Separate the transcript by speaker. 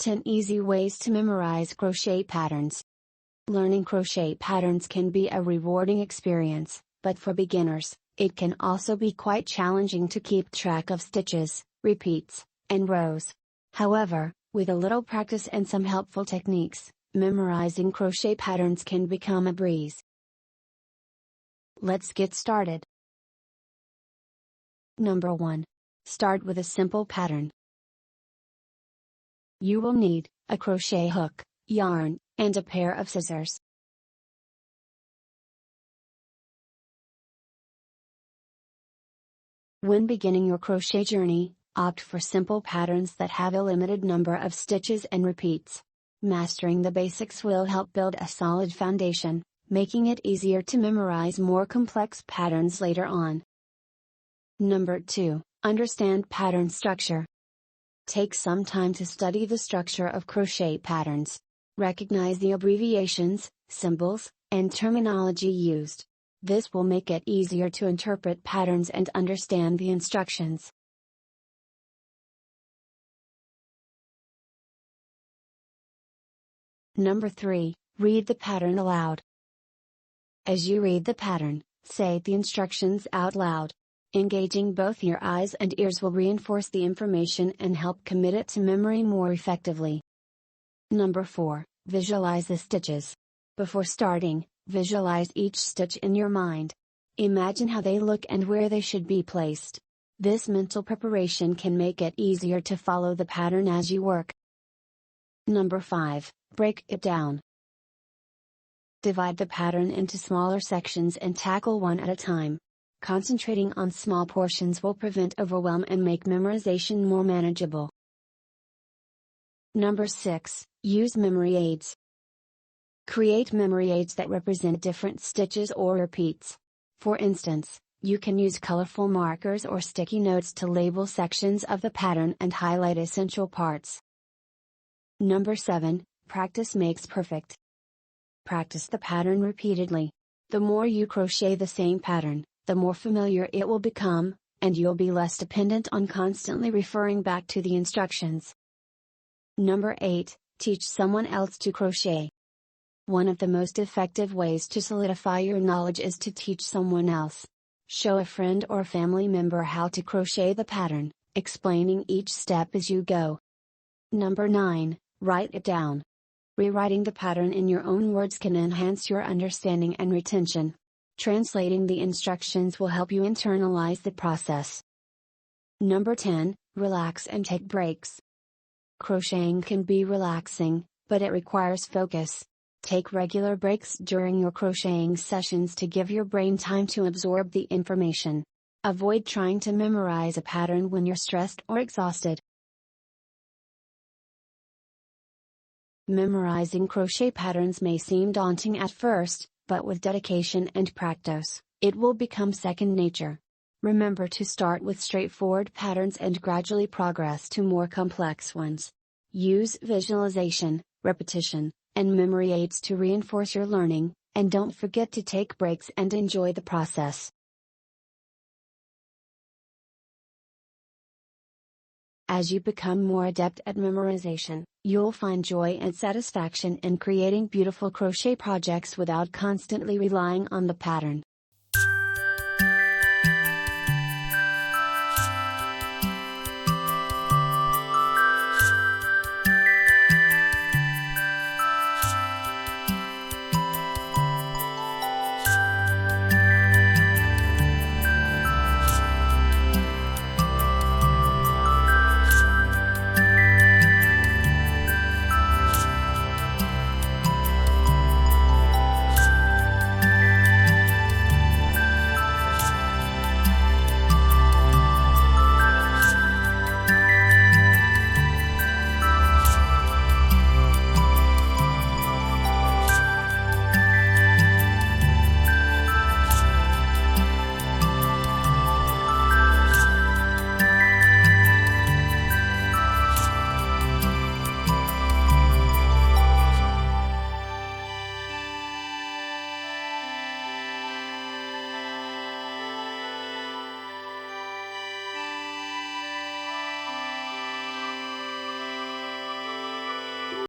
Speaker 1: 10 Easy Ways to Memorize Crochet Patterns. Learning crochet patterns can be a rewarding experience, but for beginners, it can also be quite challenging to keep track of stitches, repeats, and rows. However, with a little practice and some helpful techniques, memorizing crochet patterns can become a breeze. Let's get started. Number 1. Start with a simple pattern. You will need a crochet hook, yarn, and a pair of scissors. When beginning your crochet journey, opt for simple patterns that have a limited number of stitches and repeats. Mastering the basics will help build a solid foundation, making it easier to memorize more complex patterns later on. Number 2. Understand pattern structure. Take some time to study the structure of crochet patterns. Recognize the abbreviations, symbols, and terminology used. This will make it easier to interpret patterns and understand the instructions. Number 3. Read the pattern aloud. As you read the pattern, say the instructions out loud. Engaging both your eyes and ears will reinforce the information and help commit it to memory more effectively. Number 4. Visualize the stitches. Before starting, visualize each stitch in your mind. Imagine how they look and where they should be placed. This mental preparation can make it easier to follow the pattern as you work. Number 5. Break it down. Divide the pattern into smaller sections and tackle one at a time. Concentrating on small portions will prevent overwhelm and make memorization more manageable. Number 6. Use memory aids. Create memory aids that represent different stitches or repeats. For instance, you can use colorful markers or sticky notes to label sections of the pattern and highlight essential parts. Number 7. Practice makes perfect. Practice the pattern repeatedly. The more you crochet the same pattern, the more familiar it will become, and you'll be less dependent on constantly referring back to the instructions. Number 8. Teach someone else to crochet. One of the most effective ways to solidify your knowledge is to teach someone else. Show a friend or family member how to crochet the pattern, explaining each step as you go. Number 9. Write it down. Rewriting the pattern in your own words can enhance your understanding and retention. Translating the instructions will help you internalize the process. Number 10. Relax and take breaks. Crocheting can be relaxing, but it requires focus. Take regular breaks during your crocheting sessions to give your brain time to absorb the information. Avoid trying to memorize a pattern when you're stressed or exhausted. Memorizing crochet patterns may seem daunting at first, but with dedication and practice, it will become second nature. Remember to start with straightforward patterns and gradually progress to more complex ones. Use visualization, repetition, and memory aids to reinforce your learning, and don't forget to take breaks and enjoy the process. As you become more adept at memorization, you'll find joy and satisfaction in creating beautiful crochet projects without constantly relying on the pattern.